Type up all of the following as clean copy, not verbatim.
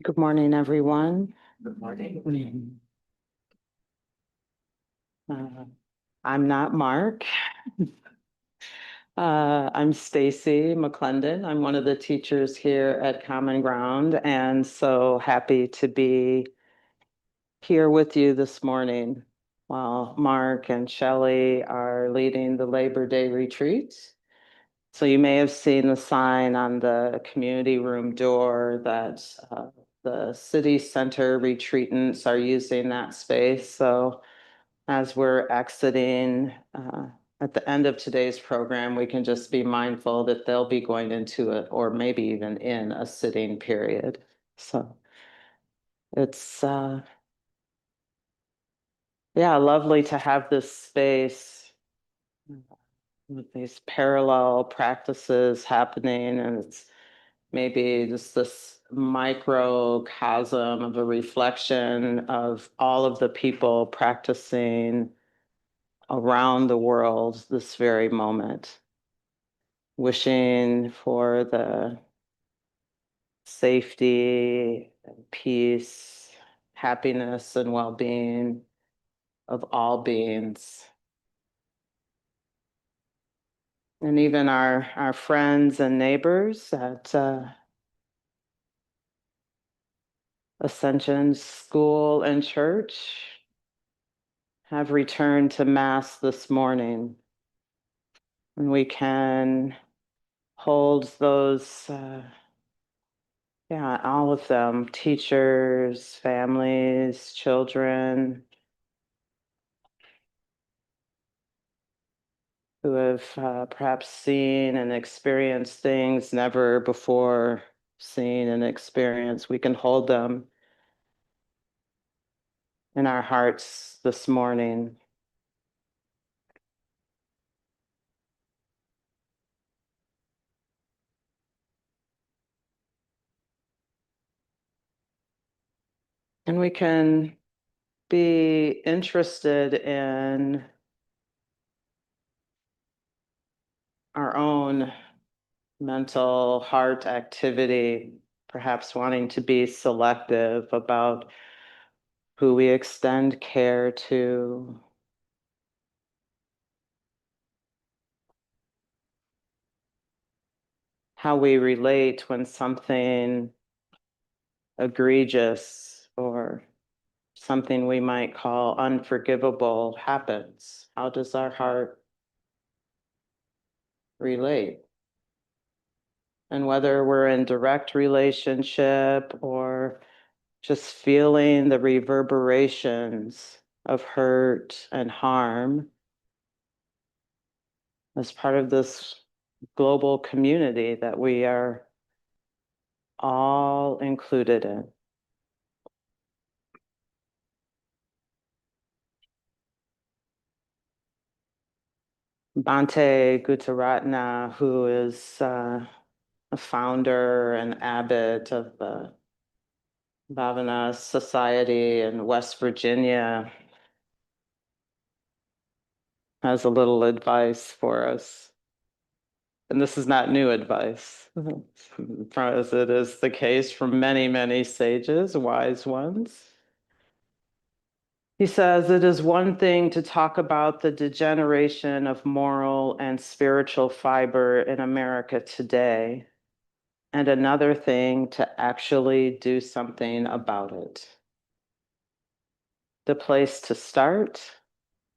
Good morning, everyone. Good morning. I'm not Mark. I'm Stacy McClendon. I'm one of the teachers here at Common Ground, and so happy to be here with you this morning while Mark and Shelley are leading the Labor Day retreat. So you may have seen the sign on the community room door that the city center retreatants are using that space. So as we're exiting at the end of today's program, we can just be mindful that they'll be going into it, or maybe even in a sitting period. So it's, yeah, lovely to have this space with these parallel practices happening. And it's maybe just this microcosm of a reflection of all of the people practicing around the world this very moment, wishing for the safety and peace, happiness and well-being of all beings. And even our friends and neighbors at Ascension School and Church have returned to Mass this morning. And we can hold those, yeah, all of them, teachers, families, children, who have perhaps seen and experienced things never before seen and experienced. We can hold them in our hearts this morning. And we can be interested in our own mental heart activity, perhaps wanting to be selective about who we extend care to, how we relate when something egregious or something we might call unforgivable happens. How does our heart relate? And whether we're in direct relationship or just feeling the reverberations of hurt and harm as part of this global community that we are all included in. Bhante Guttaratna, who is a founder and abbot of the Bhavana Society in West Virginia, has a little advice for us. And this is not new advice, as it is the case from many, many sages, wise ones. He says, it is one thing to talk about the degeneration of moral and spiritual fiber in America today, and another thing to actually do something about it. The place to start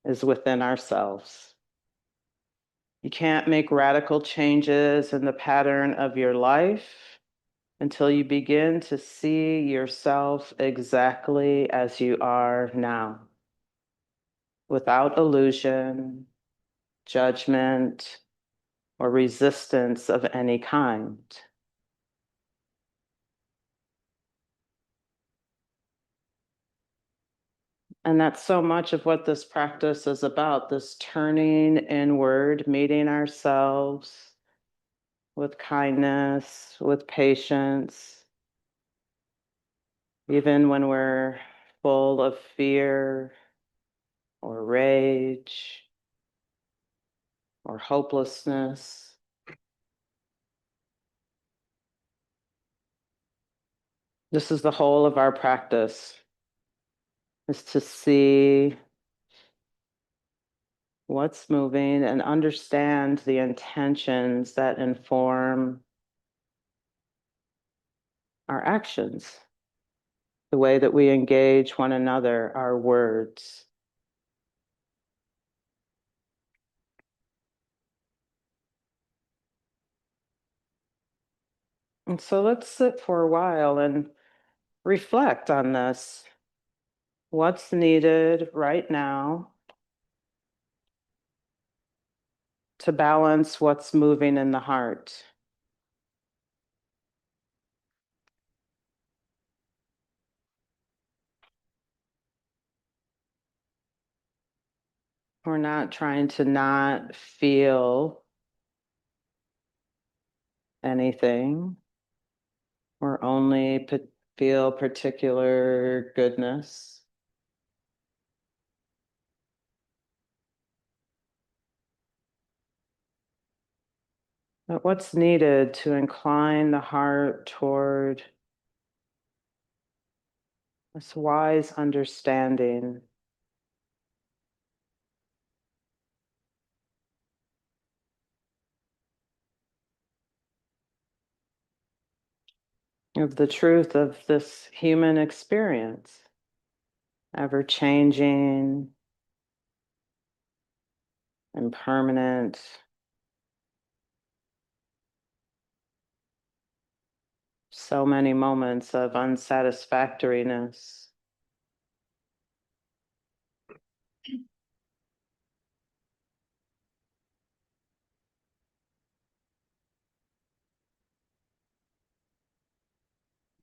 is within ourselves. You can't make radical changes in the pattern of your life until you begin to see yourself exactly as you are now, without illusion, judgment, or resistance of any kind. And that's so much of what this practice is about, this turning inward, meeting ourselves with kindness, with patience, even when we're full of fear or rage or hopelessness. This is the whole of our practice, is to see what's moving and understand the intentions that inform our actions, the way that we engage one another, our words. And so let's sit for a while and reflect on this. What's needed right now to balance what's moving in the heart? We're not trying to not feel anything. We're only feel particular goodness. But what's needed to incline the heart toward this wise understanding of the truth of this human experience, ever changing, impermanent, so many moments of unsatisfactoriness.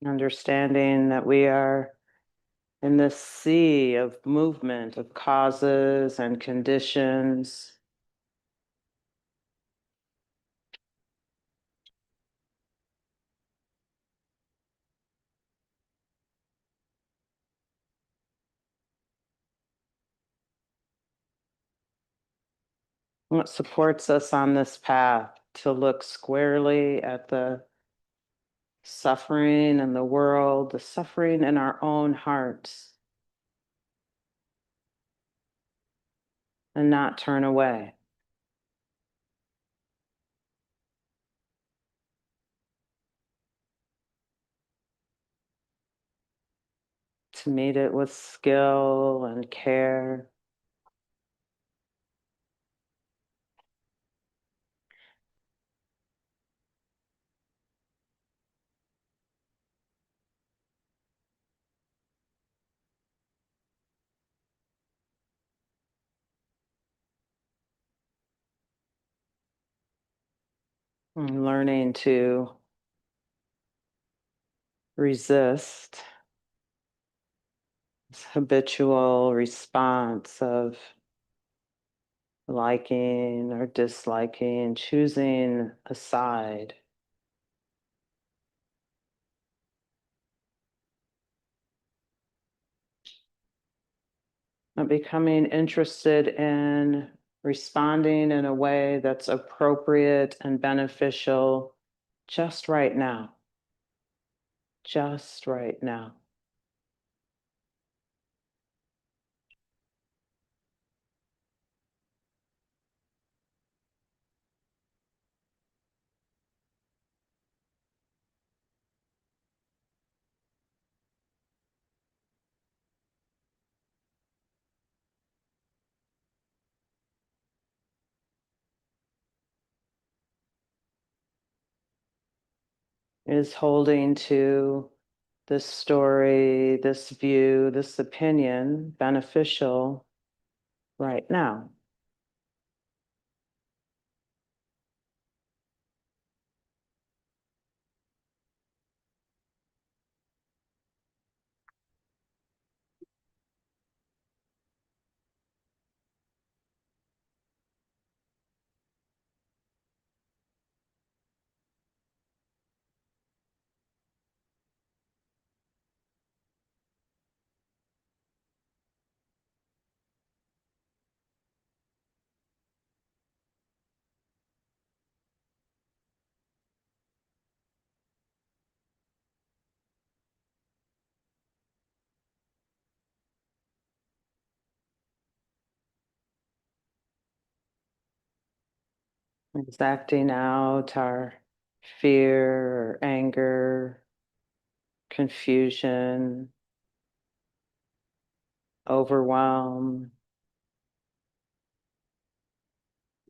Understanding that we are in this sea of movement, of causes and conditions. What supports us on this path to look squarely at the suffering in the world, the suffering in our own hearts, and not turn away. To meet it with skill and care. And learning to resist this habitual response of liking or disliking, choosing a side. But becoming interested in responding in a way that's appropriate and beneficial just right now. Just right now. Is holding to this story, this view, this opinion beneficial right now? Is acting out our fear or anger, confusion, overwhelm.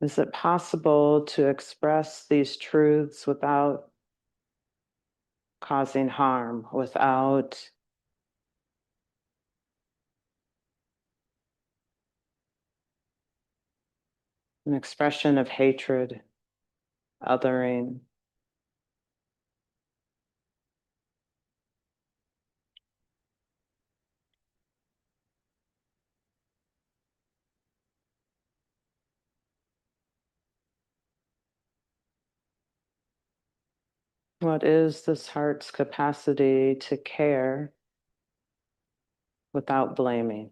Is it possible to express these truths without causing harm, without an expression of hatred, othering? What is this heart's capacity to care without blaming?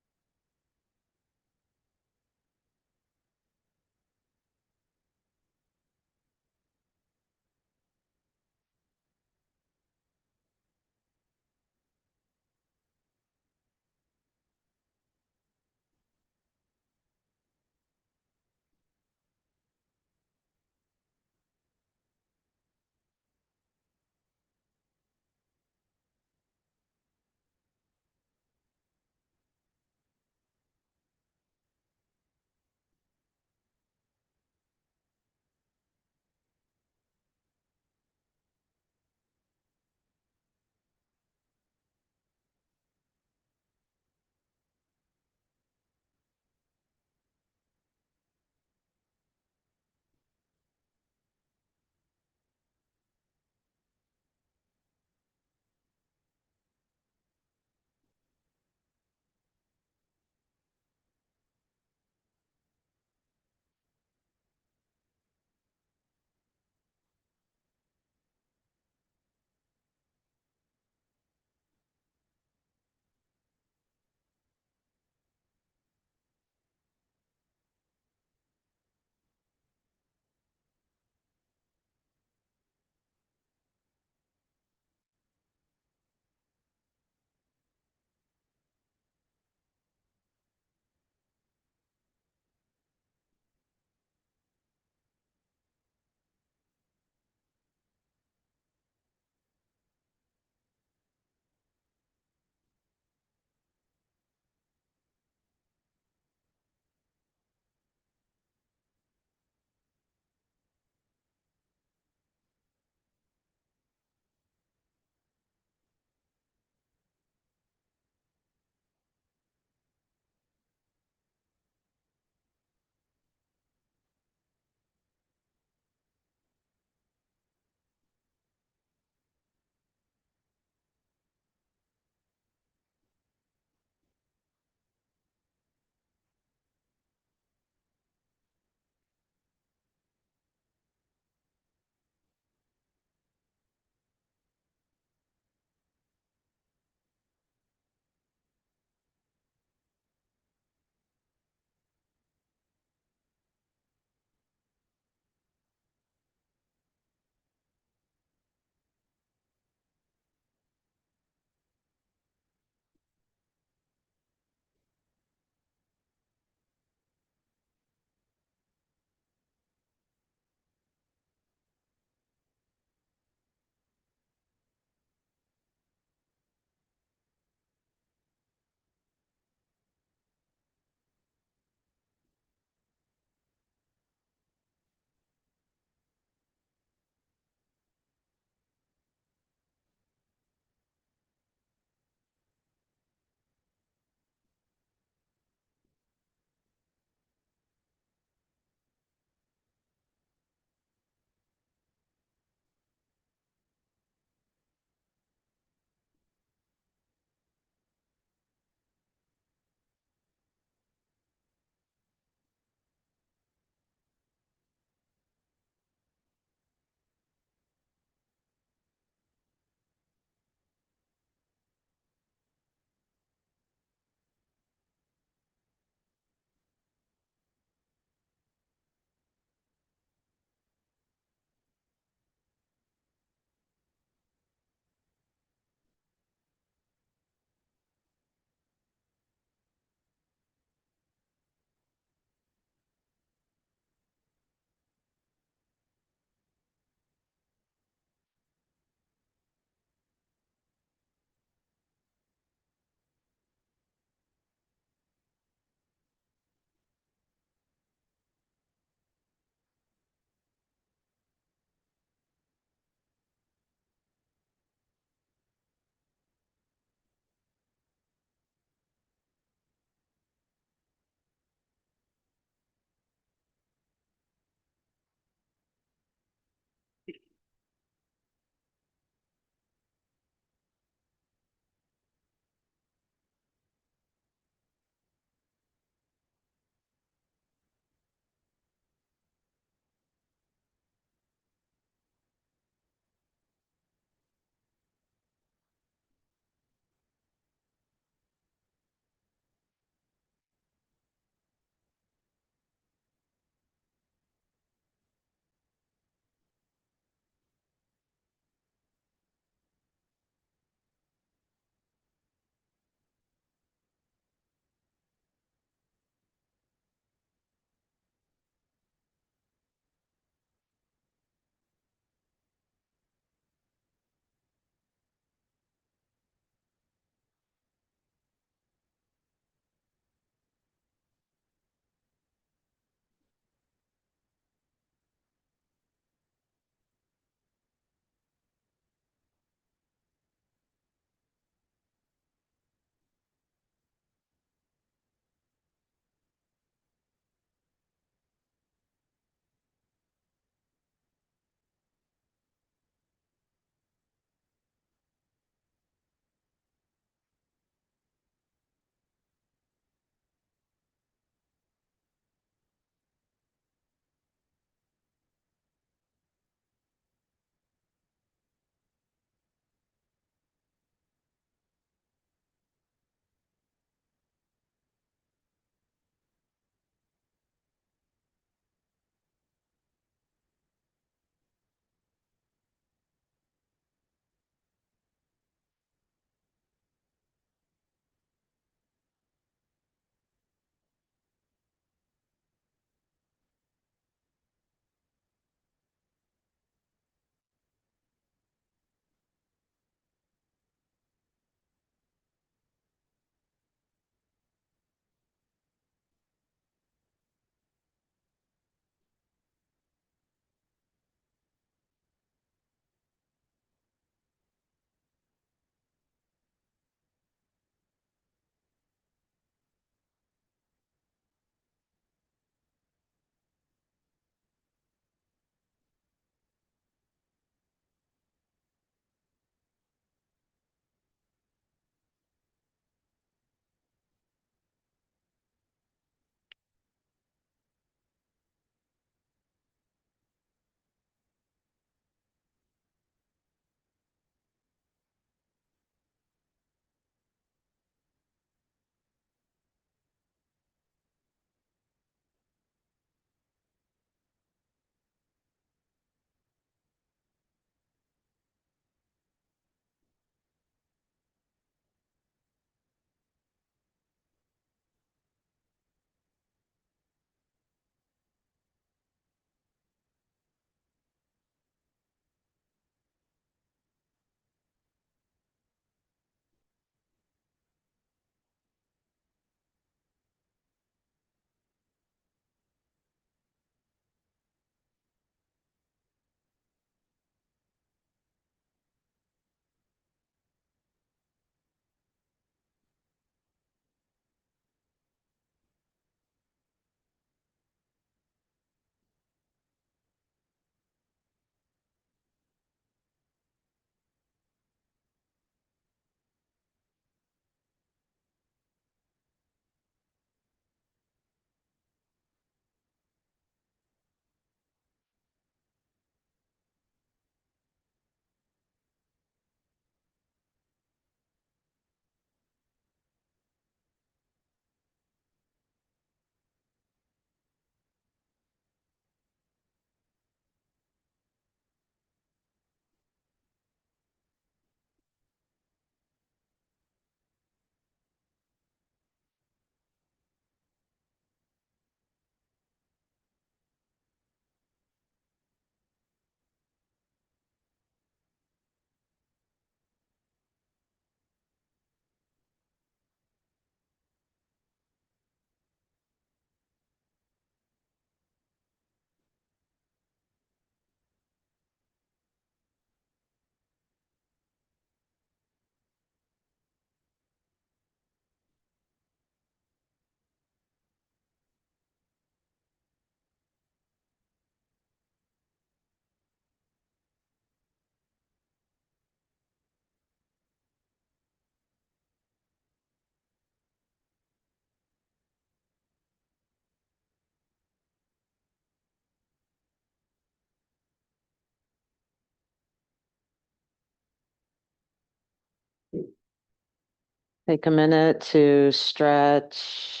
Take a minute to stretch,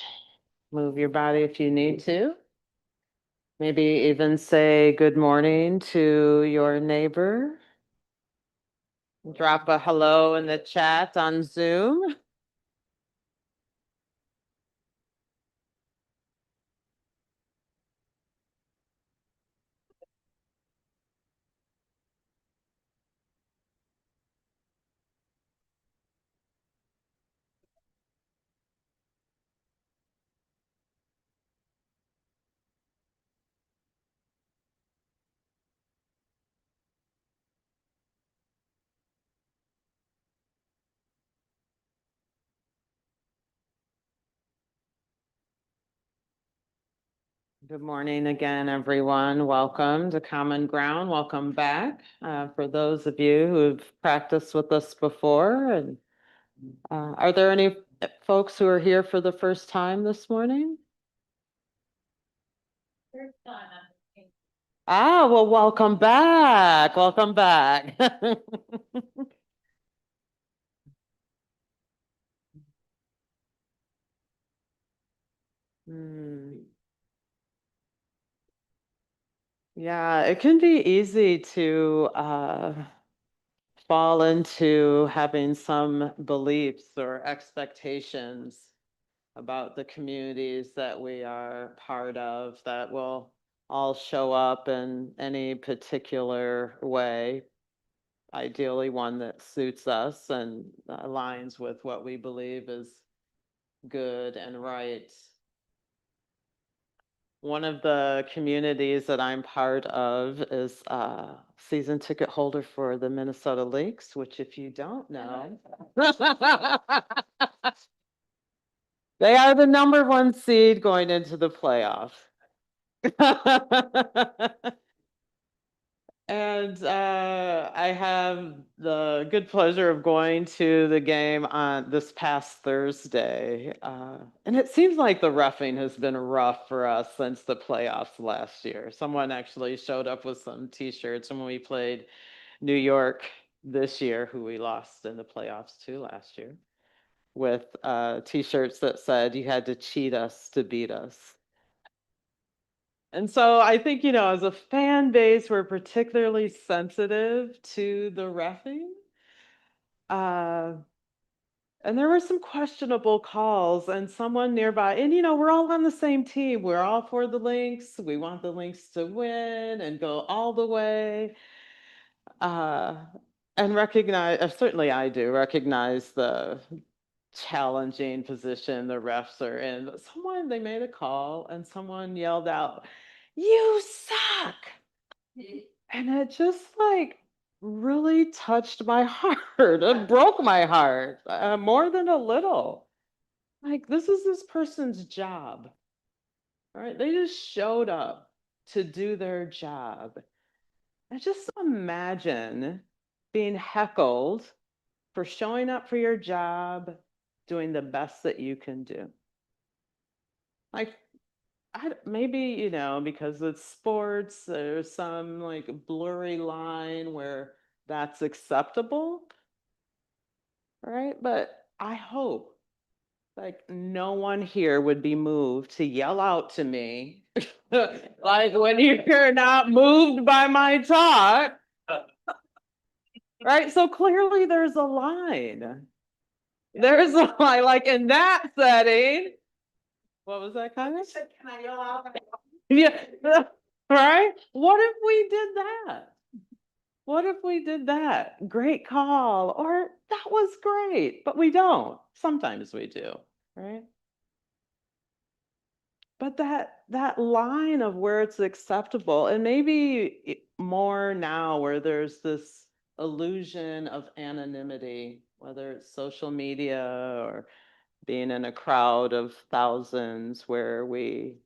move your body if you need to. Maybe even say good morning to your neighbor. Drop a hello in the chat on Zoom. Good morning again, everyone. Welcome to Common Ground. Welcome back. For those of you who've practiced with us before, and are there any folks who are here for the first time this morning? Ah, well, welcome back. Welcome back. Hmm. Yeah, it can be easy to fall into having some beliefs or expectations about the communities that we are part of that will all show up in any particular way, ideally one that suits us and aligns with what we believe is good and right. One of the communities that I'm part of is a season ticket holder for the Minnesota Lynx, which if you don't know, they are the #1 seed going into the playoffs. And I have the good pleasure of going to the game on this past Thursday. And it seems like the roughing has been rough for us since the playoffs last year. Someone actually showed up with some t-shirts when we played New York this year, who we lost in the playoffs to last year, with t-shirts that said you had to cheat us to beat us. And so I think, as a fan base, we're particularly sensitive to the reffing. Uh, and there were some questionable calls, and someone nearby, and we're all on the same team. We're all for the Lynx. We want the Lynx to win and go all the way. Uh, and recognize, certainly I do recognize the challenging position the refs are in. But they made a call and someone yelled out, "You suck." And it just like really touched my heart. It broke my heart more than a little. Like, this is this person's job, right? They just showed up to do their job. And just imagine being heckled for showing up for your job, doing the best that you can do. Like, maybe, because it's sports, there's some like blurry line where that's acceptable, right? But I hope like no one here would be moved to yell out to me, like when you're not moved by my talk, right? So clearly there's a line. There's a line, like in that setting. What was that kind of? Can I yell out? Yeah, right? What if we did that? What if we did that? Great call, or that was great, but we don't. Sometimes we do, right? But that line of where it's acceptable, and maybe more now where there's this illusion of anonymity, whether it's social media or being in a crowd of thousands where we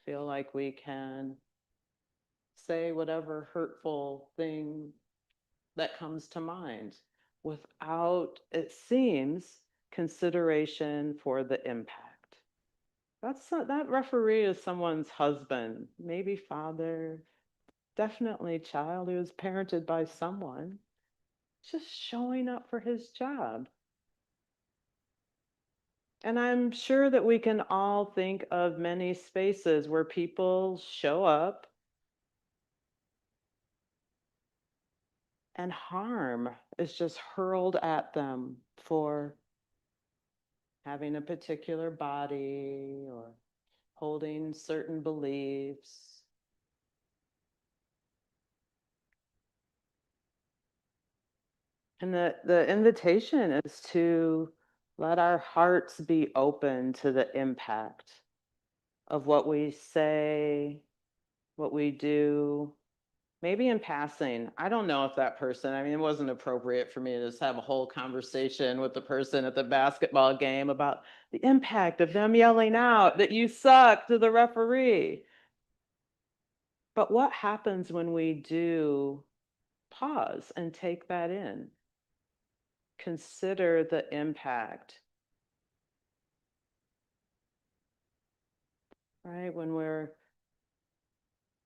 feel like we can say whatever hurtful thing that comes to mind without, it seems, consideration for the impact. That referee is someone's husband, maybe father, definitely child who was parented by someone. just showing up for his job. And I'm sure that we can all think of many spaces where people show up and harm is just hurled at them for having a particular body or holding certain beliefs. And the invitation is to let our hearts be open to the impact of what we say, what we do, maybe in passing. I don't know if that person, I mean, it wasn't appropriate for me to just have a whole conversation with the person at the basketball game about the impact of them yelling out that you suck to the referee. But what happens when we do pause and take that in? Consider the impact, right? When we're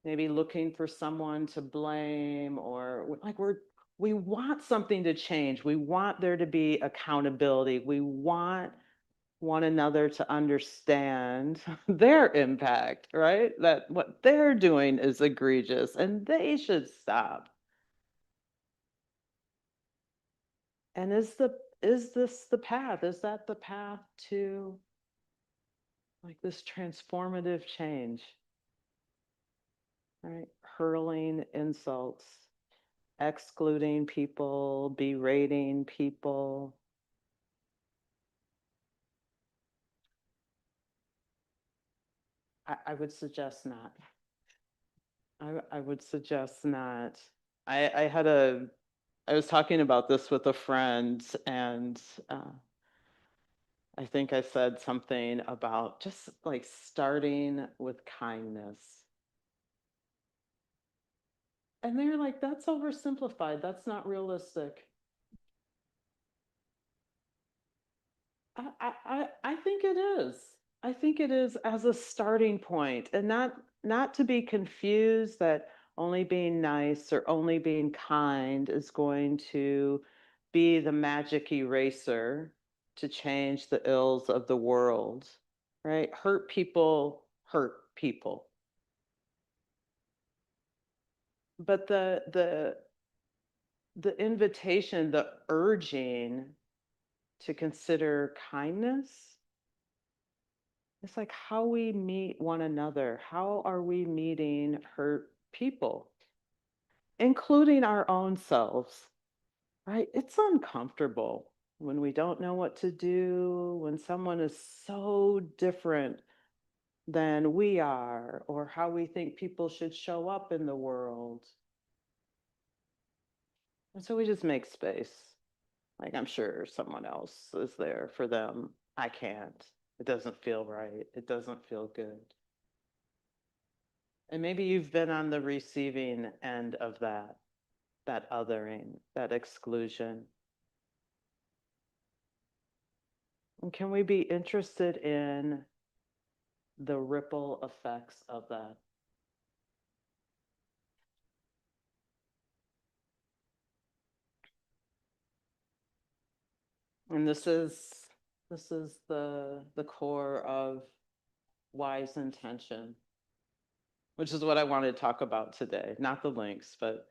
maybe looking for someone to blame, or like we want something to change. We want there to be accountability. We want one another to understand their impact, right? That what they're doing is egregious and they should stop. And is this the path? Is that the path to like this transformative change? Right? Hurling insults, excluding people, berating people. I would suggest not. I would suggest not. I had I was talking about this with a friend, and I think I said something about just like starting with kindness. And they're like, that's oversimplified. That's not realistic. I think it is. I think it is as a starting point, and not to be confused that only being nice or only being kind is going to be the magic eraser to change the ills of the world, right? Hurt people hurt people. But the invitation, the urging to consider kindness, it's like how we meet one another. How are we meeting hurt people, including our own selves, right? It's uncomfortable when we don't know what to do, when someone is so different than we are, or how we think people should show up in the world. And so we just make space. Like I'm sure someone else is there for them. I can't. It doesn't feel right. It doesn't feel good. And maybe you've been on the receiving end of that othering, that exclusion. And can we be interested in the ripple effects of that? And this is the core of wise intention, which is what I wanted to talk about today. Not the links, but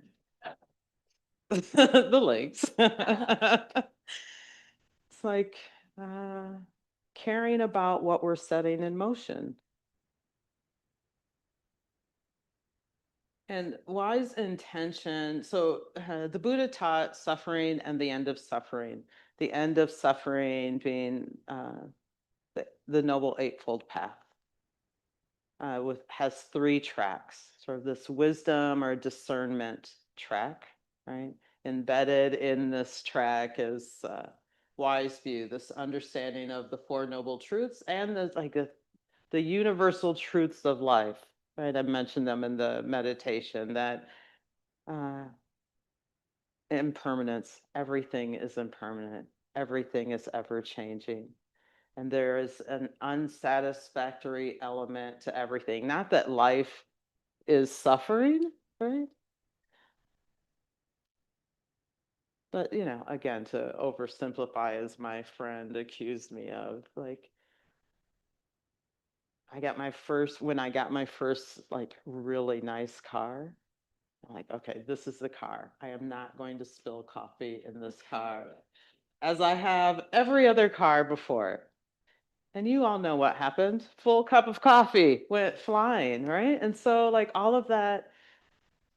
the links. It's like caring about what we're setting in motion. And wise intention. So the Buddha taught suffering and the end of suffering. The end of suffering being the Noble Eightfold Path, has three tracks. Sort of this wisdom or discernment track, right? Embedded in this track is wise view, this understanding of the Four Noble Truths and the universal truths of life, right? I mentioned them in the meditation that uh, impermanence, everything is impermanent, everything is ever changing. And there is an unsatisfactory element to everything. Not that life is suffering, right? But, you know, again, to oversimplify, as my friend accused me of, like, when I got my first, like, really nice car, I'm like, okay, this is the car. I am not going to spill coffee in this car, as I have every other car before. And you all know what happened. Full cup of coffee went flying, right? And so, like, all of that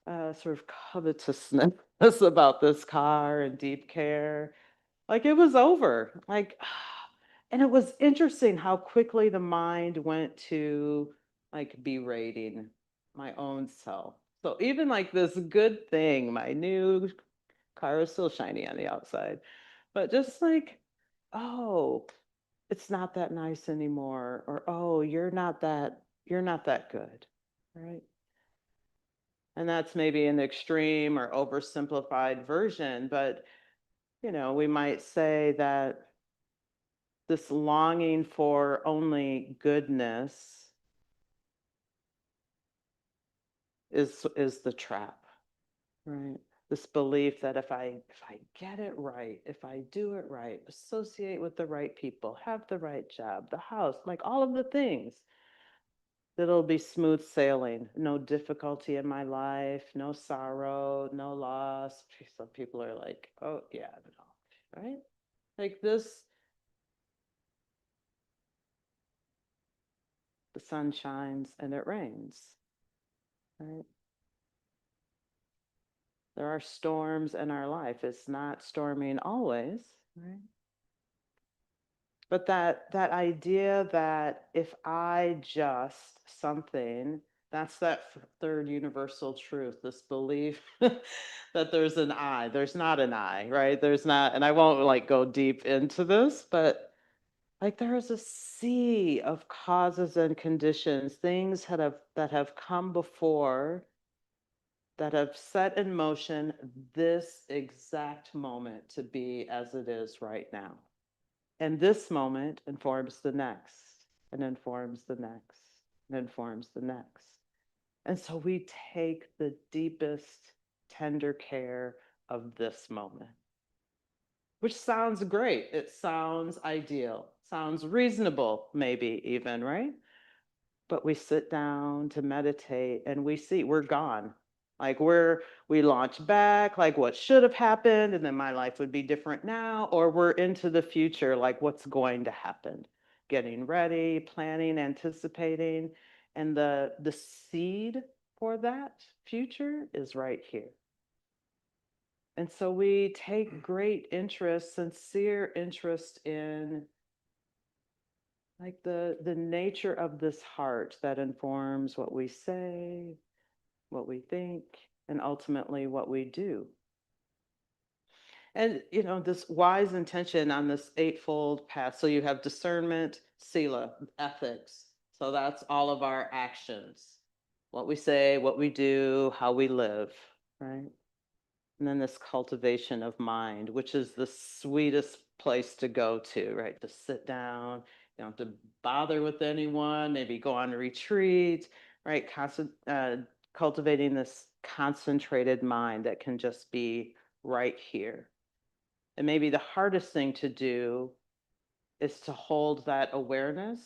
sort of covetousness about this car and deep care, like, it was over. Like, and it was interesting how quickly the mind went to, like, berating my own self. So even like this good thing, my new car is still shiny on the outside, but just like, oh, it's not that nice anymore, or oh, you're not that good, right? And that's maybe an extreme or oversimplified version, but you know, we might say that this longing for only goodness is the trap, right? This belief that if I get it right, if I do it right, associate with the right people, have the right job, the house, like all of the things, that it'll be smooth sailing, no difficulty in my life, no sorrow, no loss. Some people are like, oh yeah, no, right? Like this, the sun shines and it rains, right? There are storms in our life. It's not storming always, right? But that idea that if I just something, that's that third universal truth, this belief that there's an I. There's not an I, right? There's not, and I won't like go deep into this, but like there is a sea of causes and conditions, things that have come before, that have set in motion this exact moment to be as it is right now. And this moment informs the next, and informs the next, and informs the next. And so we take the deepest, tender care of this moment, which sounds great. It sounds ideal, sounds reasonable, maybe even, right? But we sit down to meditate and we see we're gone. Like we launch back, like what should have happened, and then my life would be different now, or we're into the future, like what's going to happen, getting ready, planning, anticipating, and the seed for that future is right here. And so we take great interest, sincere interest in like the nature of this heart that informs what we say, what we think, and ultimately what we do. And you know, this wise intention on this eightfold path. So you have discernment, sila, ethics. So that's all of our actions, what we say, what we do, how we live, right? And then this cultivation of mind, which is the sweetest place to go to, right? To sit down, you don't have to bother with anyone, maybe go on a retreat, right? Cultivating this concentrated mind that can just be right here. And maybe the hardest thing to do is to hold that awareness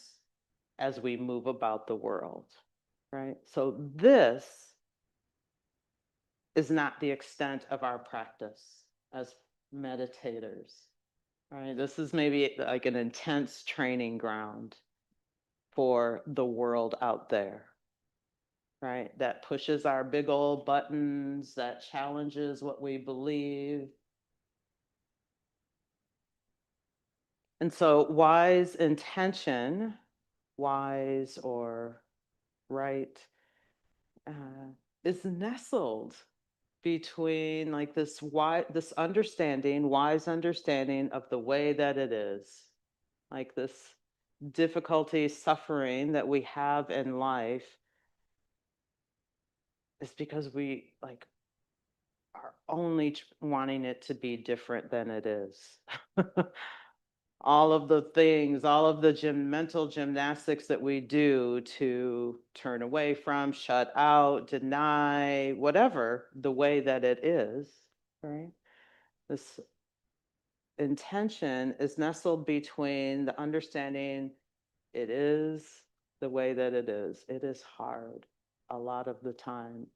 as we move about the world, right? So this is not the extent of our practice as meditators, right? This is maybe like an intense training ground for the world out there, right? That pushes our big old buttons, that challenges what we believe. And so wise intention, wise or right, uh, is nestled between like this understanding, wise understanding of the way that it is, like this difficulty, suffering that we have in life is because we like are only wanting it to be different than it is. All of the things, all of the mental gymnastics that we do to turn away from, shut out, deny, whatever the way that it is, right? This intention is nestled between the understanding it is the way that it is. It is hard a lot of the time,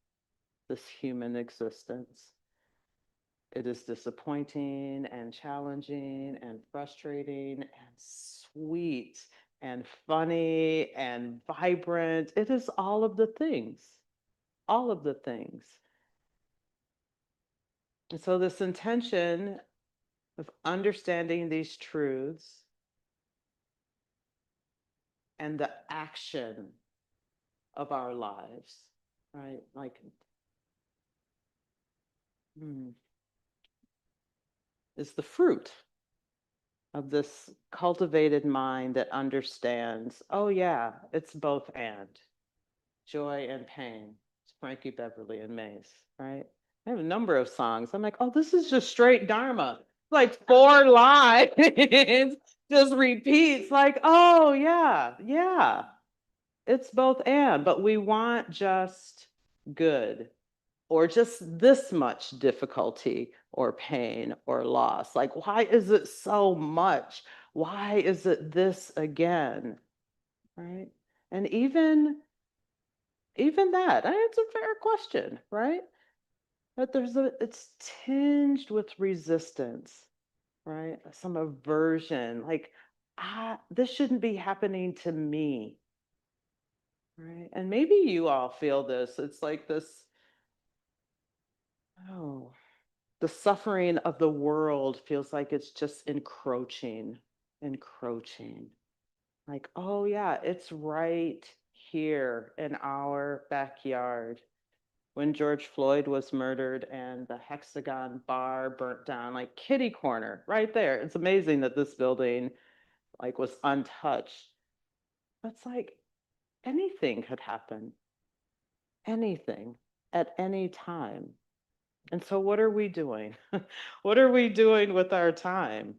this human existence. It is disappointing and challenging and frustrating and sweet and funny and vibrant. It is all of the things, all of the things. And so, this intention of understanding these truths and the action of our lives, right? Like, is the fruit of this cultivated mind that understands, oh, yeah, it's both and joy and pain. It's Frankie Beverly and Mace, right? I have a number of songs. I'm like, oh, this is just straight Dharma. Like 4 lines, just repeats, like, oh, yeah, yeah. It's both and, but we want just good or just this much difficulty or pain or loss. Like, why is it so much? Why is it this again? Right? And even that, and it's a fair question, right? But it's tinged with resistance, right? Some aversion, like, this shouldn't be happening to me, right? And maybe you all feel this. It's like this, oh, the suffering of the world feels like it's just encroaching. Like, oh yeah, it's right here in our backyard. When George Floyd was murdered and the Hexagon bar burnt down, like kitty corner right there. It's amazing that this building like was untouched. It's like anything could happen, anything at any time. And so what are we doing? What are we doing with our time?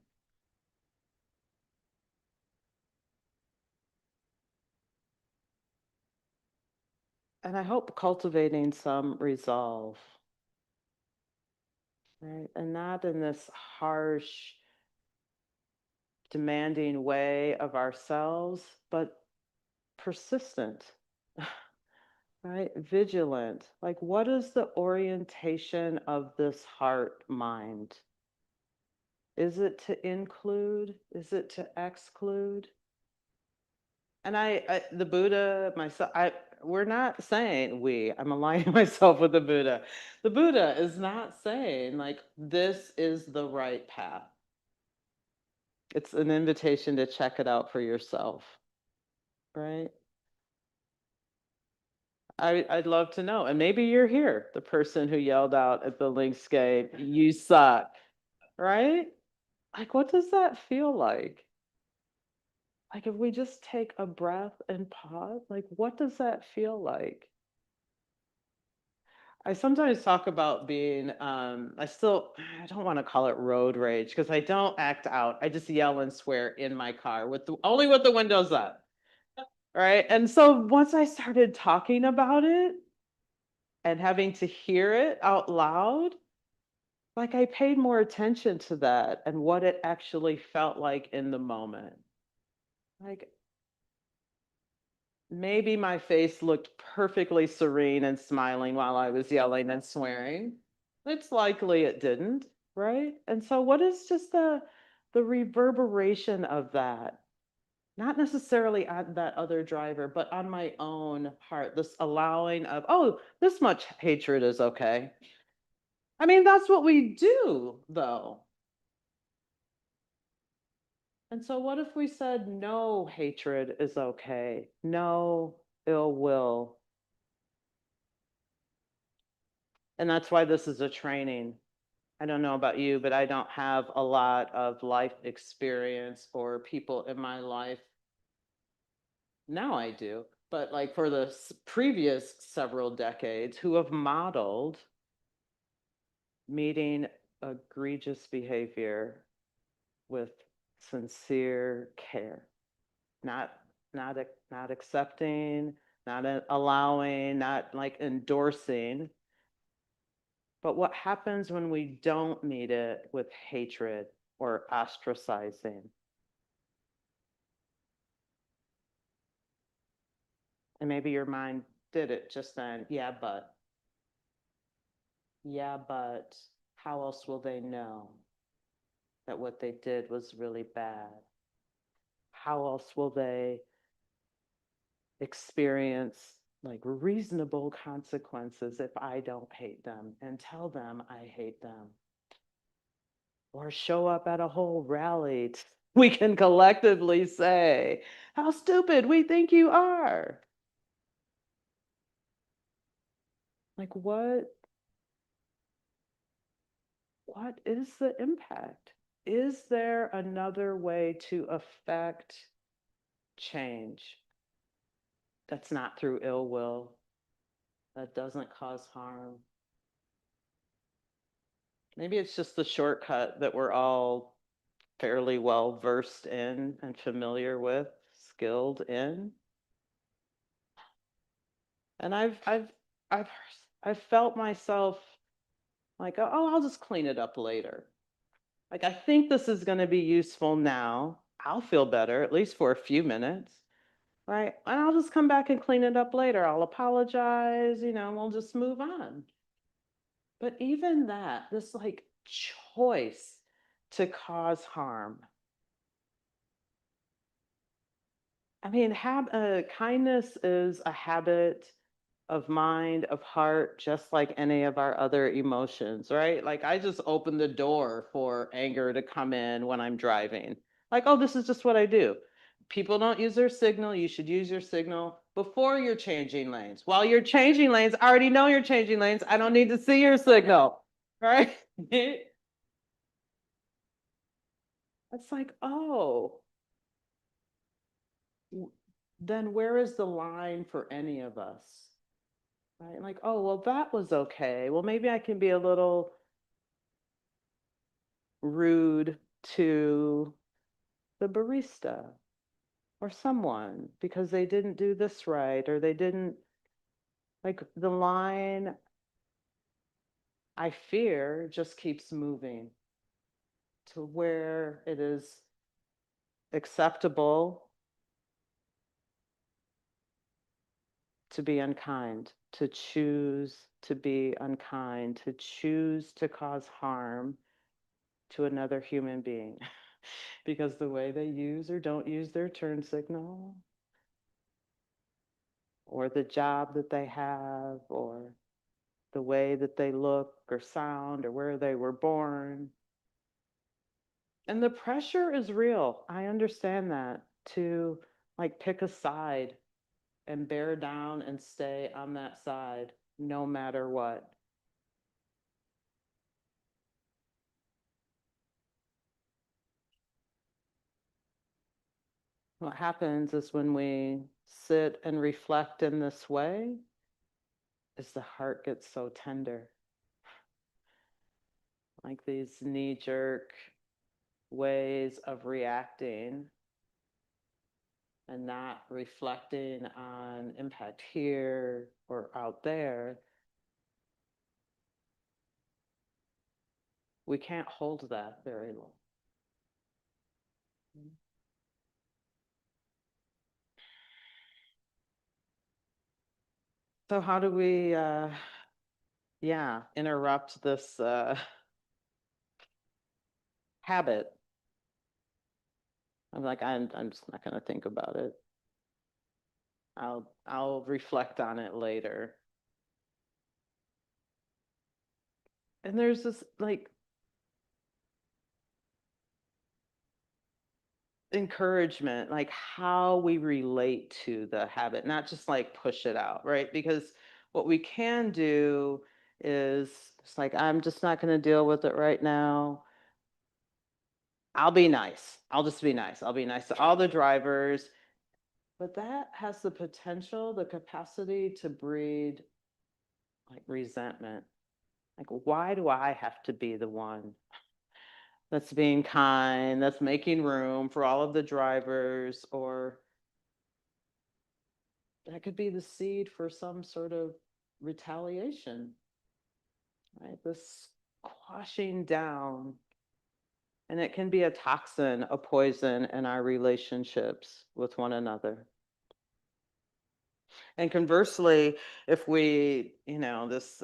And I hope cultivating some resolve, right? And not in this harsh, demanding way of ourselves, but persistent, right? Vigilant. Like, what is the orientation of this heart mind? Is it to include? Is it to exclude? And the Buddha, myself, we're not saying I'm aligning myself with the Buddha. The Buddha is not saying like this is the right path. It's an invitation to check it out for yourself, right? I'd love to know. And maybe you're here, the person who yelled out at the Linkscape, you suck, right? Like, what does that feel like? Like, if we just take a breath and pause, like, what does that feel like? I sometimes talk about being, I don't want to call it road rage because I don't act out. I just yell and swear in my car only with the windows up. Right. And so once I started talking about it and having to hear it out loud, like I paid more attention to that and what it actually felt like in the moment. Like maybe my face looked perfectly serene and smiling while I was yelling and swearing. It's likely it didn't, right? And so what is just the reverberation of that? Not necessarily on that other driver, but on my own heart, this allowing of, oh, this much hatred is okay. I mean, that's what we do, though. And so, what if we said no hatred is okay? No ill will. And that's why this is a training. I don't know about you, but I don't have a lot of life experience or people in my life. Now I do, but like for the previous several decades who have modeled meeting egregious behavior with sincere care, not not accepting, not allowing, not like endorsing, But what happens when we don't meet it with hatred or ostracizing? And maybe your mind did it just then. Yeah, but how else will they know that what they did was really bad? How else will they experience like reasonable consequences if I don't hate them and tell them I hate them? Or show up at a whole rally. We can collectively say, how stupid we think you are. Like what is the impact? Is there another way to affect change that's not through ill will, that doesn't cause harm? Maybe it's just the shortcut that we're all fairly well versed in and familiar with, skilled in. And I've I've felt myself like, oh, I'll just clean it up later. Like, I think this is going to be useful now. I'll feel better, at least for a few minutes, right? And I'll just come back and clean it up later. I'll apologize, we'll just move on. But even that, this like choice to cause harm. I mean, kindness is a habit of mind, of heart, just like any of our other emotions, right? Like I just open the door for anger to come in when I'm driving. Like, oh, this is just what I do. People don't use their signal. You should use your signal before you're changing lanes. While you're changing lanes, I already know you're changing lanes. I don't need to see your signal, right? It's like, oh, then where is the line for any of us? Right? Like, oh, well, that was okay. Well, maybe I can be a little rude to the barista or someone because they didn't do this right or they didn't, like, the line I fear just keeps moving to where it is acceptable to be unkind, to choose to be unkind, to choose to cause harm to another human being because the way they use or don't use their turn signal or the job that they have or the way that they look or sound or where they were born. And the pressure is real. I understand that, to like pick a side and bear down and stay on that side no matter what. What happens is when we sit and reflect in this way, is the heart gets so tender. Like these knee-jerk ways of reacting and not reflecting on impact here or out there, we can't hold that very long. So how do we, interrupt this habit? I'm just not going to think about it. I'll reflect on it later. And there's this like encouragement, like how we relate to the habit, not just like push it out, right? Because what we can do is it's like, I'm just not going to deal with it right now. I'll be nice. I'll just be nice. I'll be nice to all the drivers. But that has the potential, the capacity to breed like resentment. Like, why do I have to be the one that's being kind, that's making room for all of the drivers? Or that could be the seed for some sort of retaliation. right? This quashing down. And it can be a toxin, a poison in our relationships with one another. And conversely, if we, this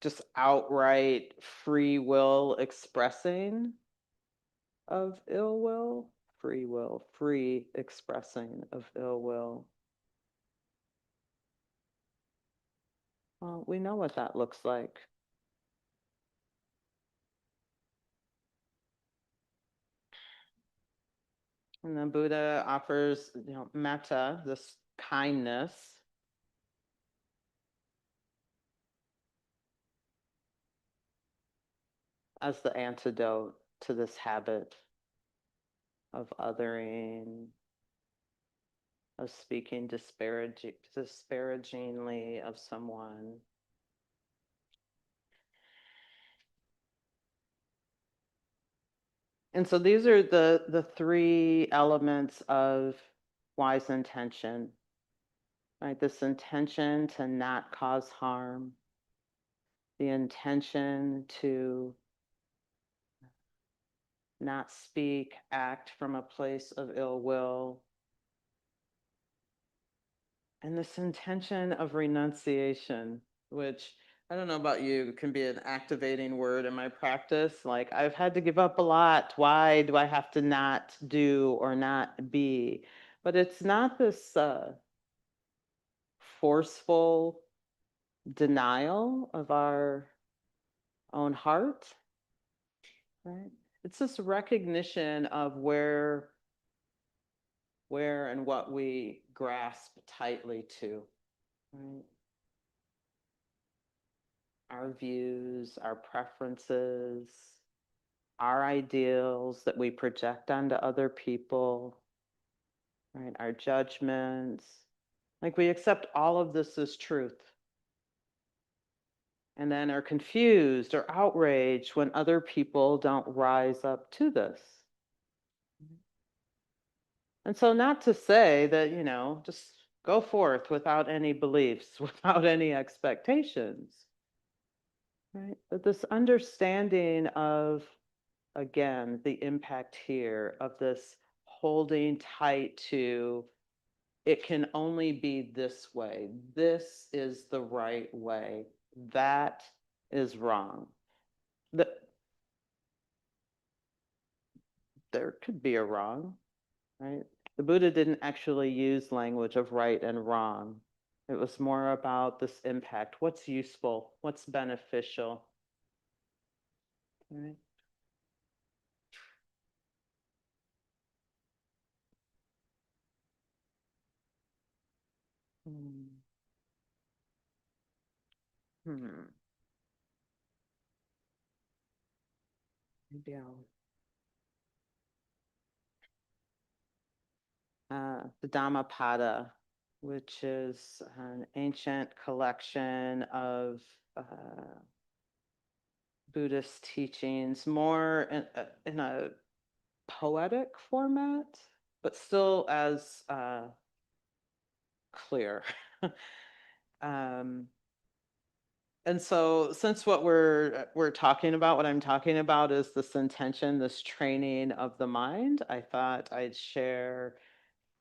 just outright free will expressing of ill will, free will, free expressing of ill will. Well, we know what that looks like. And the Buddha offers, metta, this kindness, as the antidote to this habit of othering, of speaking disparagingly of someone. And so these are the three elements of wise intention, right? This intention to not cause harm, the intention to not speak, act from a place of ill will, and this intention of renunciation, which I don't know about you, can be an activating word in my practice. Like, I've had to give up a lot. Why do I have to not do or not be? But it's not this forceful denial of our own heart, right? It's this recognition of where and what we grasp tightly to, right? Our views, our preferences, our ideals that we project onto other people, right? Our judgments. Like, we accept all of this as truth and then are confused or outraged when other people don't rise up to this. And so, not to say that, just go forth without any beliefs, without any expectations, right? But this understanding of, again, the impact here of this holding tight to, it can only be this way. This is the right way. That is wrong. There could be a wrong, right? The Buddha didn't actually use language of right and wrong. It was more about this impact. What's useful? What's beneficial? Right? Hmm. Hmm. Maybe I'll. The Dhammapada, which is an ancient collection of Buddhist teachings, more in a poetic format, but still as clear. um, and so, since what we're talking about, what I'm talking about is this intention, this training of the mind, I thought I'd share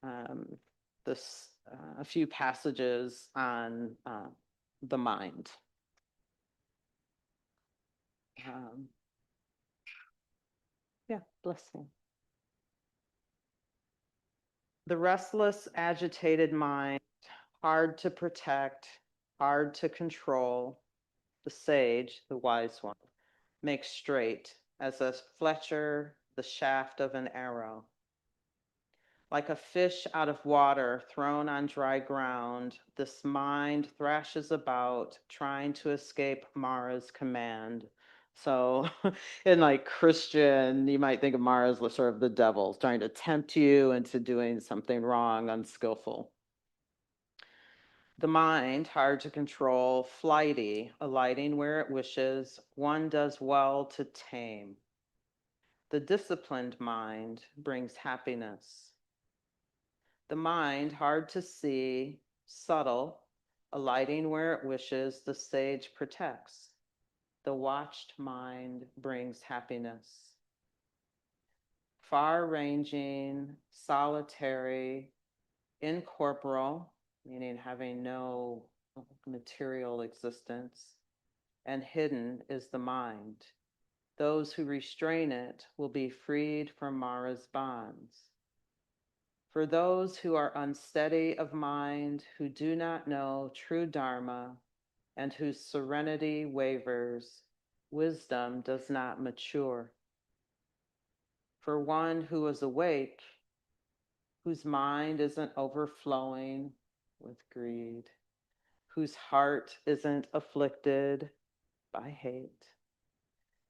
um, this a few passages on the mind. Um, yeah, blessing. The restless, agitated mind, hard to protect, hard to control, the sage, the wise one, makes straight as a fletcher the shaft of an arrow. Like a fish out of water thrown on dry ground, this mind thrashes about, trying to escape Mara's command. So, in like Christian, you might think of Mara as sort of the devil, trying to tempt you into doing something wrong, unskillful. The mind, hard to control, flighty, alighting where it wishes, one does well to tame. The disciplined mind brings happiness. The mind, hard to see, subtle, Alighting where it wishes, the sage protects. The watched mind brings happiness. Far-ranging, solitary, incorporeal, meaning having no material existence, and hidden is the mind. Those who restrain it will be freed from Mara's bonds. For those who are unsteady of mind, who do not know true Dharma, and whose serenity wavers, wisdom does not mature. For one who is awake, whose mind isn't overflowing with greed, whose heart isn't afflicted by hate,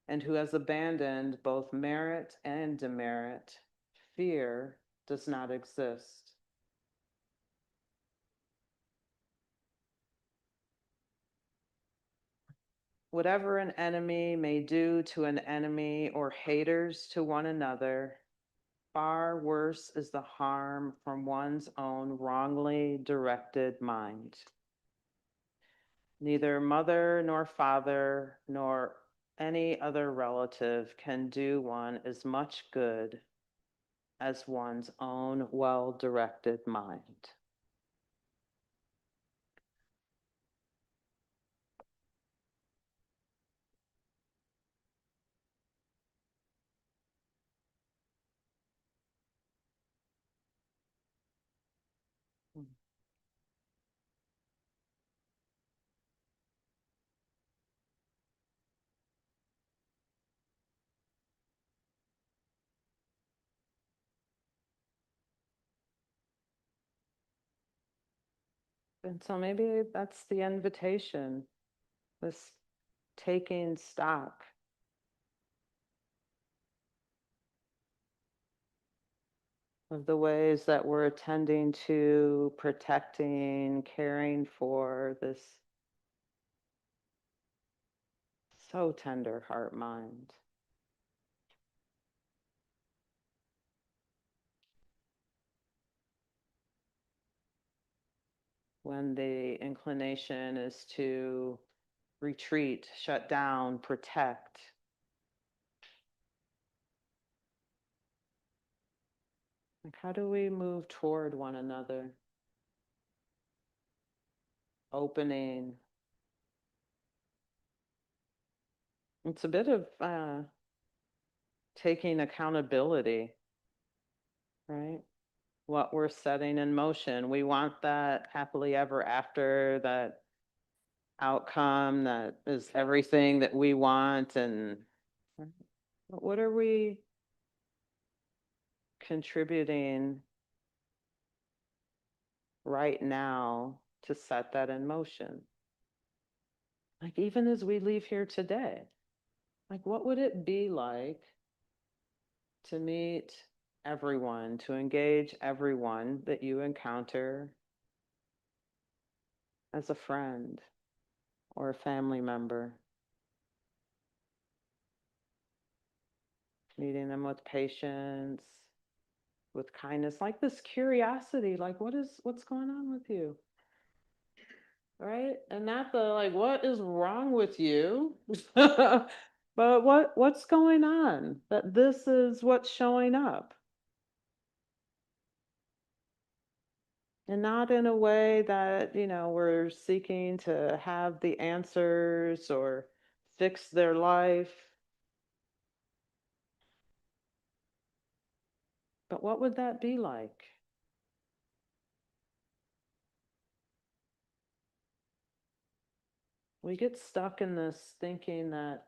and who has abandoned both merit and demerit, fear does not exist. Whatever an enemy may do to an enemy or haters to one another, far worse is the harm from one's own wrongly directed mind. Neither mother nor father nor any other relative can do one as much good as one's own well-directed mind. And so maybe that's the invitation, this taking stock of the ways that we're attending to, protecting, caring for this so tender heart mind. When the inclination is to retreat, shut down, protect, like how do we move toward one another? Opening. It's a bit of taking accountability, right? What we're setting in motion. We want that happily ever after, that outcome that is everything that we want. And what are we contributing right now to set that in motion? Like, even as we leave here today, like, what would it be like to meet everyone, to engage everyone that you encounter as a friend or a family member? Meeting them with patience, with kindness, like this curiosity, like what's going on with you? Right? And not the like, what is wrong with you? But what's going on? That this is what's showing up. And not in a way that, we're seeking to have the answers or fix their life. But what would that be like? We get stuck in this thinking that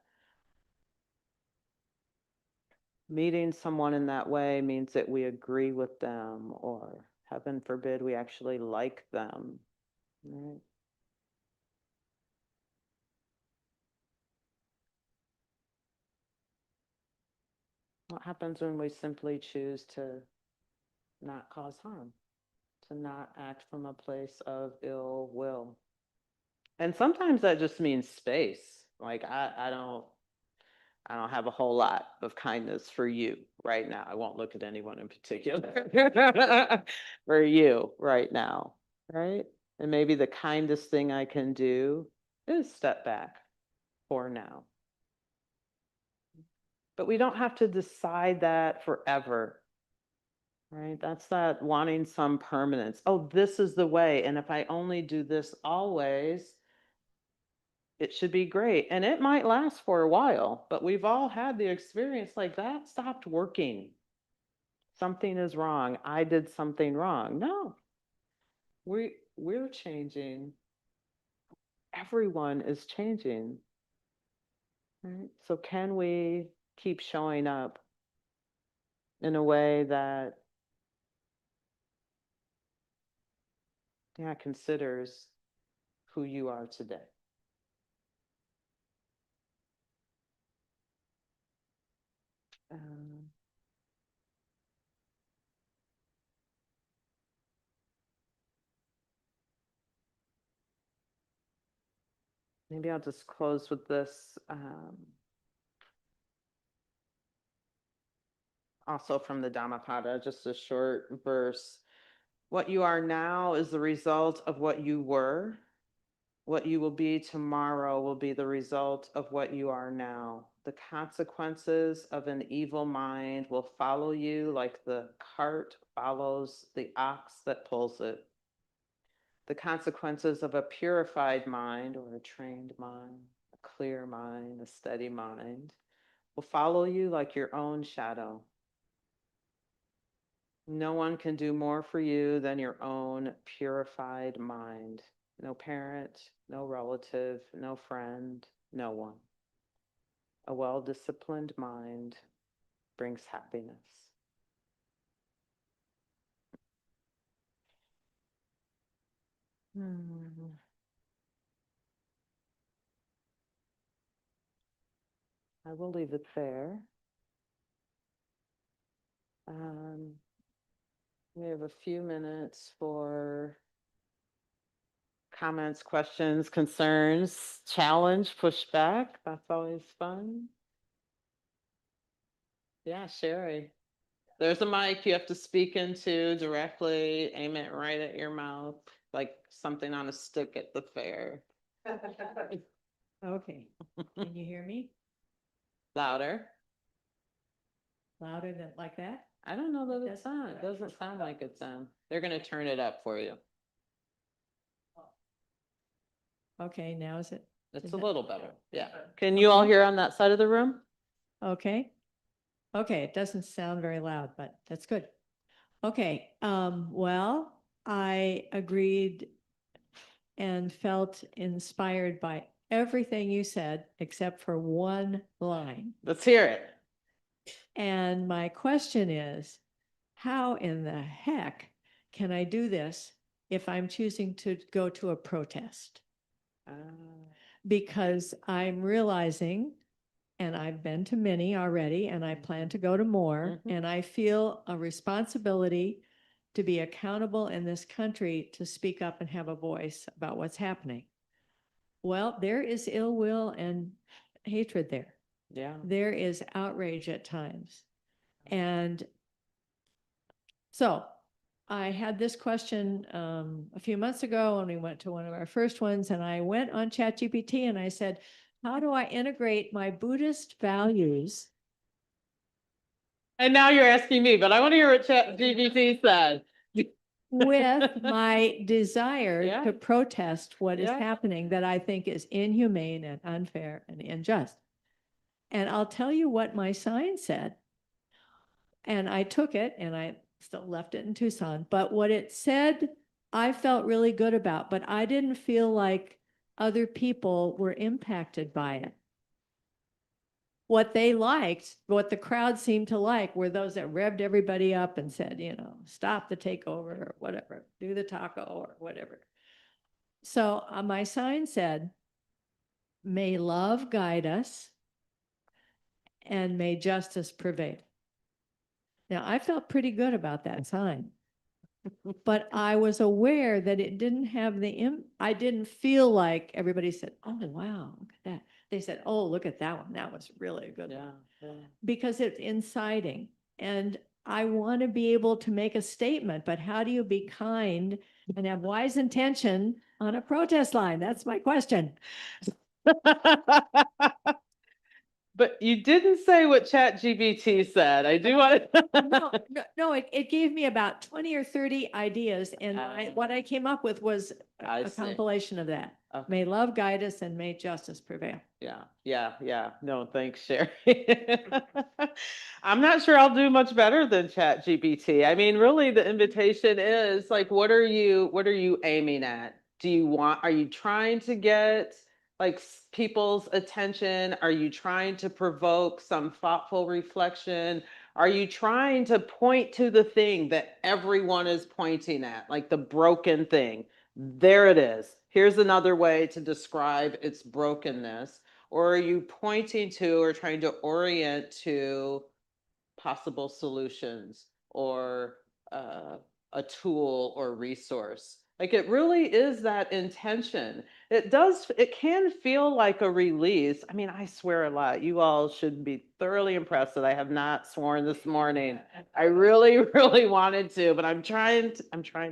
meeting someone in that way means that we agree with them, or heaven forbid, we actually like them. Right? What happens when we simply choose to not cause harm, to not act from a place of ill will? And sometimes that just means space. Like I don't have a whole lot of kindness for you right now. I won't look at anyone in particular. For you right now, right? And maybe the kindest thing I can do is step back for now. But we don't have to decide that forever, right? That's that wanting some permanence. Oh, this is the way. And if I only do this always, it should be great. And it might last for a while, but we've all had the experience like that stopped working. Something is wrong. I did something wrong. No, we're changing. Everyone is changing. Right? So can we keep showing up in a way that considers who you are today? Maybe I'll just close with this. Also from the Dhammapada, just a short verse. What you are now is the result of what you were. What you will be tomorrow will be the result of what you are now. The consequences of an evil mind will follow you like the cart follows the ox that pulls it. The consequences of a purified mind or a trained mind, a clear mind, a steady mind, will follow you like your own shadow. No one can do more for you than your own purified mind. No parent, no relative, no friend, no one. A well-disciplined mind brings happiness. I will leave it there. We have a few minutes for comments, questions, concerns, challenge, pushback. That's always fun. Yeah, Sherry. There's a mic you have to speak into directly, aim it right at your mouth, like something on a stick at the fair. Okay, can you hear me? Louder. Louder than like that? I don't know that it's on. It doesn't sound like it's on. They're going to turn it up for you. Okay, now is it? It's a little better. Yeah. Can you all hear on that side of the room? Okay. Okay, it doesn't sound very loud, but that's good. Okay, well, I agreed and felt inspired by everything you said, except for one line. Let's hear it. And my question is, how in the heck can I do this if I'm choosing to go to a protest? Because I'm realizing, and I've been to many already, and I plan to go to more, and I feel a responsibility to be accountable in this country to speak up and have a voice about what's happening. Well, there is ill will and hatred there. Yeah. There is outrage at times. And so I had this question a few months ago when we went to one of our first ones, and I went on ChatGPT and I said, how do I integrate my Buddhist values? And now you're asking me, but I want to hear what ChatGPT said. With my desire to protest what is happening that I think is inhumane and unfair and unjust. And I'll tell you what my sign said. And I took it and I still left it in Tucson. But what it said, I felt really good about, but I didn't feel like other people were impacted by it. What they liked, what the crowd seemed to like, were those that revved everybody up and said, you know, stop the takeover or whatever, do the taco or whatever. So my sign said, may love guide us and may justice prevail. Now, I felt pretty good about that sign, but I was aware that it didn't have I didn't feel like everybody said, oh, wow, look at that. They said, oh, look at that one. That was really a good one. Because it's inciting. And I want to be able to make a statement, but how do you be kind and have wise intention on a protest line? That's my question. But you didn't say what ChatGPT said. I do want to. No, it gave me about 20 or 30 ideas, and what I came up with was a compilation of that. Okay. May love guide us and may justice prevail. Yeah. No, thanks, Sherry. I'm not sure I'll do much better than ChatGPT. I mean, really, the invitation is like, what are you aiming at? Are you trying to get like people's attention? Are you trying to provoke some thoughtful reflection? Are you trying to point to the thing that everyone is pointing at, like the broken thing? There it is. Here's another way to describe its brokenness. Or are you pointing to or trying to orient to possible solutions or a tool or resource? Like it really is that intention. It can feel like a release. I mean, I swear a lot. You all should be thoroughly impressed that I have not sworn this morning. I really, really wanted to, but I'm trying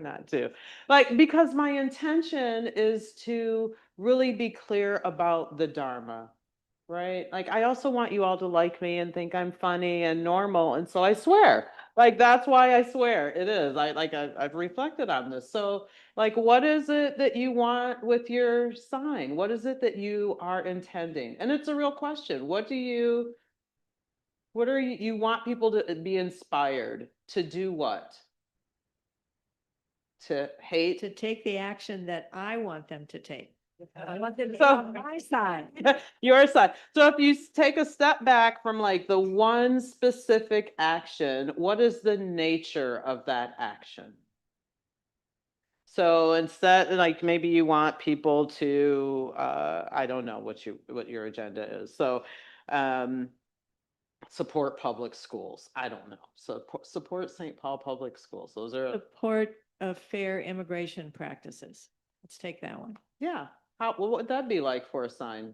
not to. Like, because my intention is to really be clear about the Dharma. Right? Like, I also want you all to like me and think I'm funny and normal. And so I swear, like, that's why I swear it is. I've reflected on this. So, like, what is it that you want with your sign? What is it that you are intending? And it's a real question. What you want people to be inspired to do what? To hate? To take the action that I want them to take. I want them to be on my side. Your side. So if you take a step back from like the one specific action, what is the nature of that action? So instead, like maybe you want people to, I don't know what your agenda is. So support public schools. I don't know. So support St. Paul Public Schools. Those are support of fair immigration practices. Let's take that one. Yeah. What would that be like for a sign?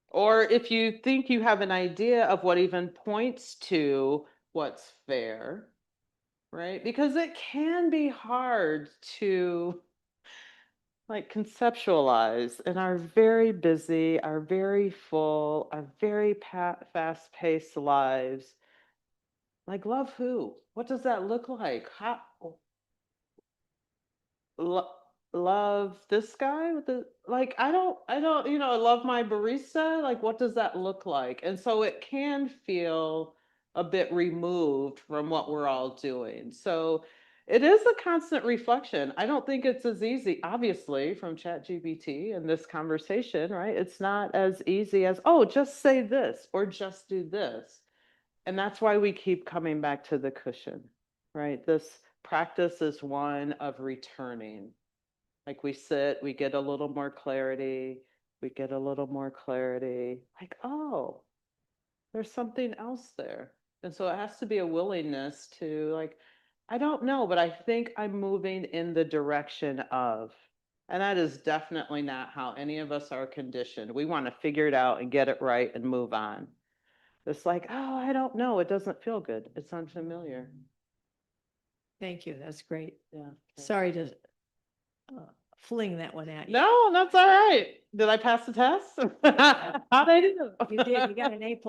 Or if you think you have an idea of what even points to what's fair, right? Because it can be hard to like conceptualize in our very busy, our very full, our very fast-paced lives. Like, love who? What does that look like? How? Love this guy with the like I don't I love my barista, like what does that look like? And so it can feel a bit removed from what we're all doing. So it is a constant reflection. I don't think it's as easy, obviously, from ChatGPT and this conversation, right? It's not as easy as, oh, just say this or just do this. And that's why we keep coming back to the cushion, right? This practice is one of returning. Like we sit, we get a little more clarity, we get a little more clarity. Like, oh, there's something else there. And so it has to be a willingness to like, I don't know, but I think I'm moving in the direction of. And that is definitely not how any of us are conditioned. We want to figure it out and get it right and move on. It's like, oh, I don't know. It doesn't feel good. It's unfamiliar. Thank you. That's great. Yeah. Okay. Sorry to fling that one at you. No, that's all right. Did I pass the test? How'd I do? You did. You got an A+.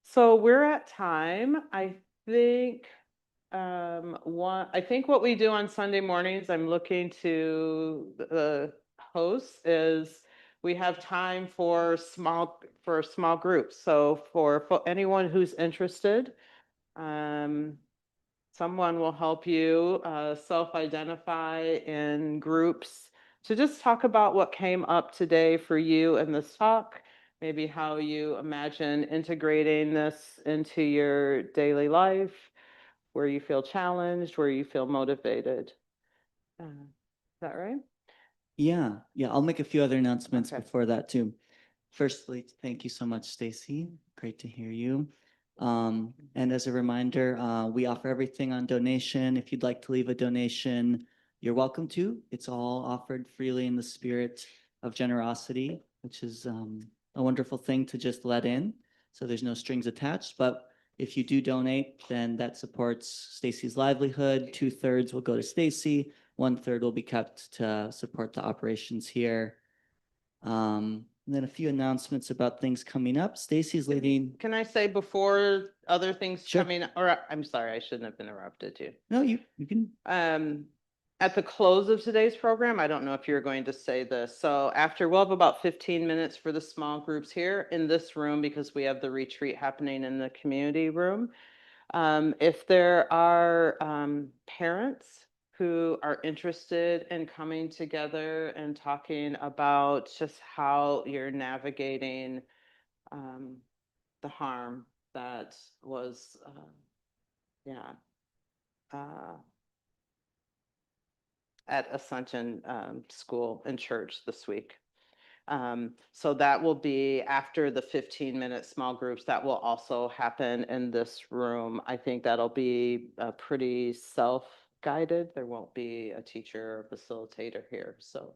So we're at time. I think I think what we do on Sunday mornings, I'm looking to the hosts, is we have time for small groups. So for anyone who's interested, someone will help you self-identify in groups to just talk about what came up today for you in this talk, maybe how you imagine integrating this into your daily life, where you feel challenged, where you feel motivated. Is that right? Yeah, I'll make a few other announcements before that too. Firstly, thank you so much, Stacy. Great to hear you. And as a reminder, we offer everything on donation. If you'd like to leave a donation, you're welcome to. It's all offered freely in the spirit of generosity, which is a wonderful thing to just let in. so there's no strings attached. But if you do donate, then that supports Stacy's livelihood. 2/3 will go to Stacy. 1/3 will be kept to support the operations here. And then a few announcements about things coming up. Stacy's leading. Can I say before other things Sure. coming, or I'm sorry, I shouldn't have interrupted you. No, you can. At the close of today's program, I don't know if you're going to say this. So we'll have about 15 minutes for the small groups here in this room because we have the retreat happening in the community room. If there are parents who are interested in coming together and talking about just how you're navigating the harm that was, at Ascension School and Church this week. So that will be after the 15-minute small groups. That will also happen in this room. I think that'll be pretty self-guided. There won't be a teacher or facilitator here. So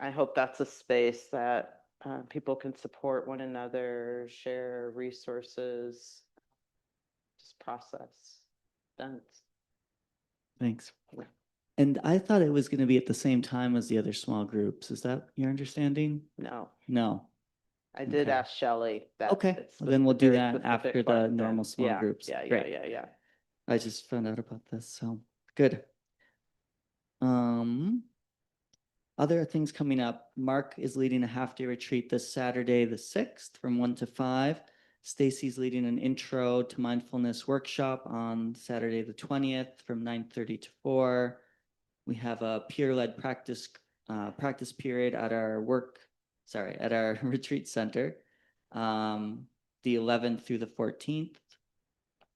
I hope that's a space that people can support one another, share resources, just process events. Thanks. Yeah. And I thought it was going to be at the same time as the other small groups. Is that your understanding? No, No. I did Okay. ask Shelley. That Okay, it's well, then we'll do very that specific after the question. normal small Yeah, groups. Yeah, Great. yeah. I just found out about this, so good. Other things coming up. Mark is leading a half-day retreat this Saturday, the 6th, from 1 to 5. Stacy's leading an intro to mindfulness workshop on Saturday, the 20th, from 9:30 to 4. We have a peer-led practice period at our retreat center, the 11th through the 14th.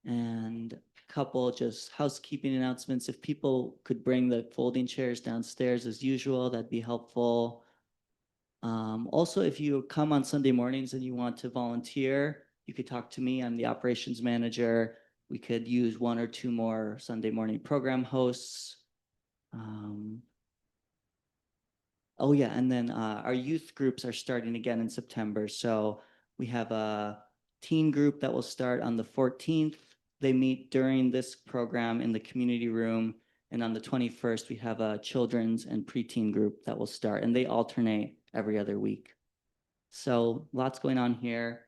And a couple just housekeeping announcements. If people could bring the folding chairs downstairs as usual, that'd be helpful. Also, if you come on Sunday mornings and you want to volunteer, you could talk to me. I'm the operations manager. We could use 1 or 2 more Sunday morning program hosts. Oh yeah, and then our youth groups are starting again in September. So we have a teen group that will start on the 14th. They meet during this program in the community room. And on the 21st, we have a children's and preteen group that will start, and they alternate every other week. So lots going on here.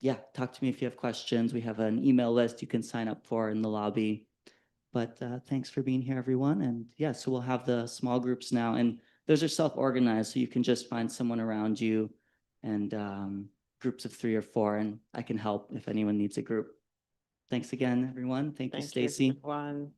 Yeah, talk to me if you have questions. We have an email list you can sign up for in the lobby. But thanks for being here, everyone. And yeah, so we'll have the small groups now, and those are self-organized, so you can just find someone around you, and groups of 3 or 4, and I can help if anyone needs a group. Thanks again, everyone. Thank you, Stacy. Thank you, everyone.